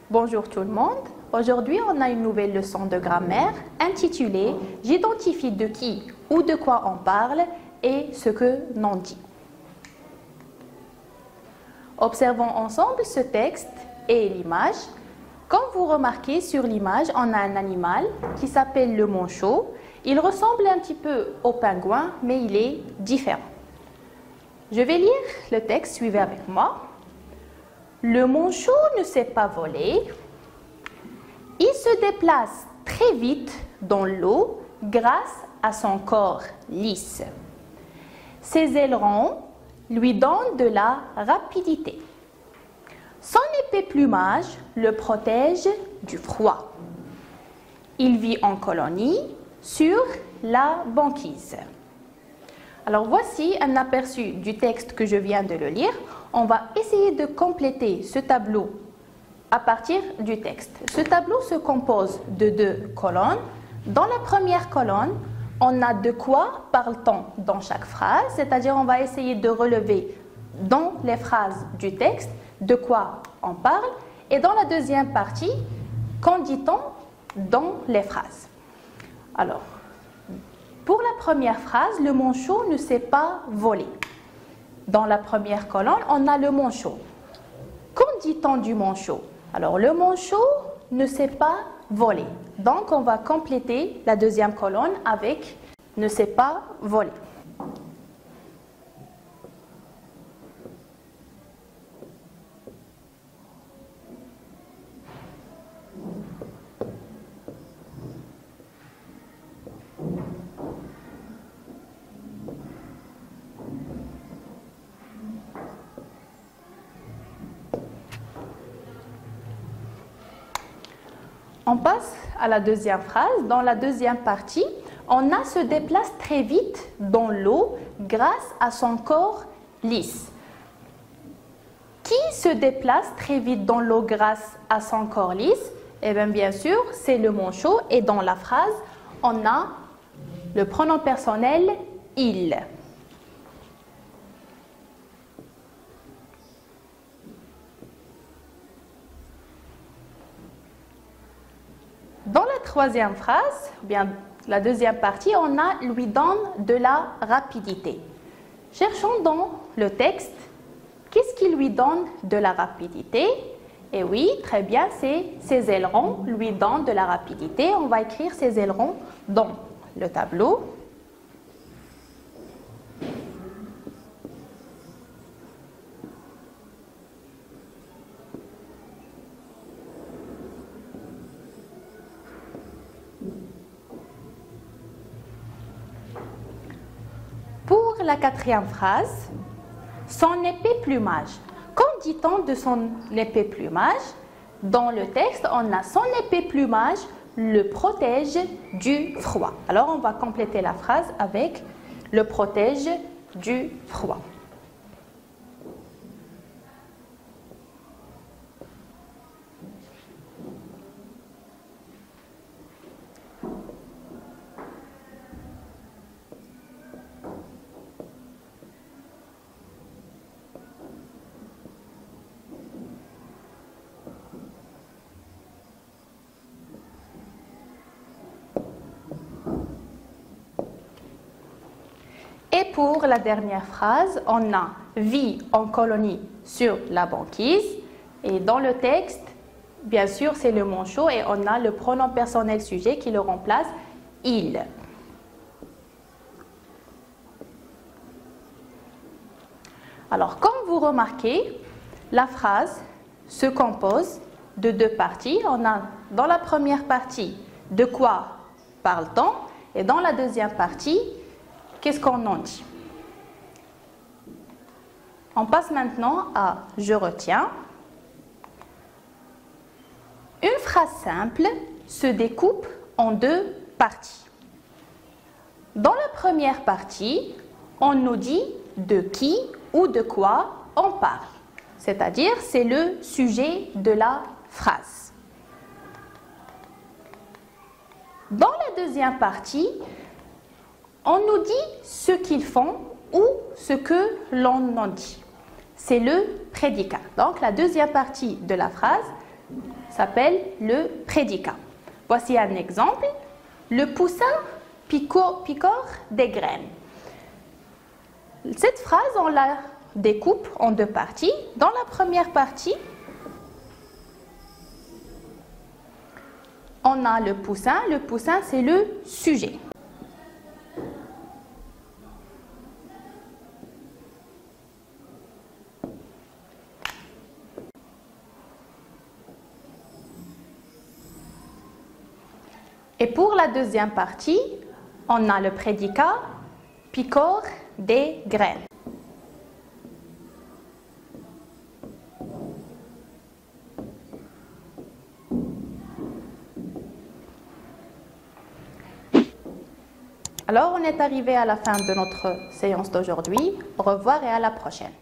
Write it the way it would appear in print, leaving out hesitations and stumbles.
Bonjour tout le monde. Aujourd'hui, on a une nouvelle leçon de grammaire intitulée « J'identifie de qui ou de quoi on parle et ce que l'on dit ». Observons ensemble ce texte et l'image. Comme vous remarquez sur l'image, on a un animal qui s'appelle le manchot. Il ressemble un petit peu au pingouin, mais il est différent. Je vais lire le texte, suivez avec moi. Le manchot ne sait pas voler. Il se déplace très vite dans l'eau grâce à son corps lisse. Ses ailerons lui donnent de la rapidité. Son épais plumage le protège du froid. Il vit en colonie sur la banquise. Alors voici un aperçu du texte que je viens de le lire. On va essayer de compléter ce tableau à partir du texte. Ce tableau se compose de 2 colonnes. Dans la première colonne, on a de quoi parle-t-on dans chaque phrase, c'est-à-dire on va essayer de relever dans les phrases du texte de quoi on parle. Et dans la deuxième partie, qu'en dit-on dans les phrases. Alors, pour la première phrase, le manchot ne sait pas voler. Dans la première colonne, on a le manchot. Qu'en dit-on du manchot? Alors, le manchot ne sait pas voler. Donc, on va compléter la deuxième colonne avec ne sait pas voler. On passe à la deuxième phrase. Dans la deuxième partie, on a se déplace très vite dans l'eau grâce à son corps lisse. Qui se déplace très vite dans l'eau grâce à son corps lisse? Eh bien sûr, c'est le manchot. Et dans la phrase, on a le pronom personnel « il ». Dans la troisième phrase, bien la deuxième partie, on a lui donne de la rapidité. Cherchons dans le texte, qu'est-ce qui lui donne de la rapidité? Et oui, très bien, c'est ses ailerons lui donnent de la rapidité. On va écrire ses ailerons dans le tableau. Pour la quatrième phrase, son épais plumage. Qu'en dit-on de son épais plumage? Dans le texte, on a son épais plumage le protège du froid. Alors, on va compléter la phrase avec le protège du froid. Et pour la dernière phrase, on a « vit en colonie sur la banquise ». Et dans le texte, bien sûr, c'est le manchot et on a le pronom personnel sujet qui le remplace « il ». Alors, comme vous remarquez, la phrase se compose de 2 parties. On a dans la première partie « de quoi parle-t-on » et dans la deuxième partie « qu'est-ce qu'on en dit ?» On passe maintenant à « je retiens ». Une phrase simple se découpe en 2 parties. Dans la première partie, on nous dit de qui ou de quoi on parle. C'est-à-dire, c'est le sujet de la phrase. Dans la deuxième partie, on nous dit ce qu'ils font ou ce que l'on en dit. C'est le prédicat. Donc la deuxième partie de la phrase s'appelle le prédicat. Voici un exemple. Le poussin picore des graines. Cette phrase, on la découpe en deux parties. Dans la première partie, on a le poussin. Le poussin, c'est le sujet. Et pour la deuxième partie, on a le prédicat picore des graines. Alors, on est arrivé à la fin de notre séance d'aujourd'hui. Au revoir et à la prochaine.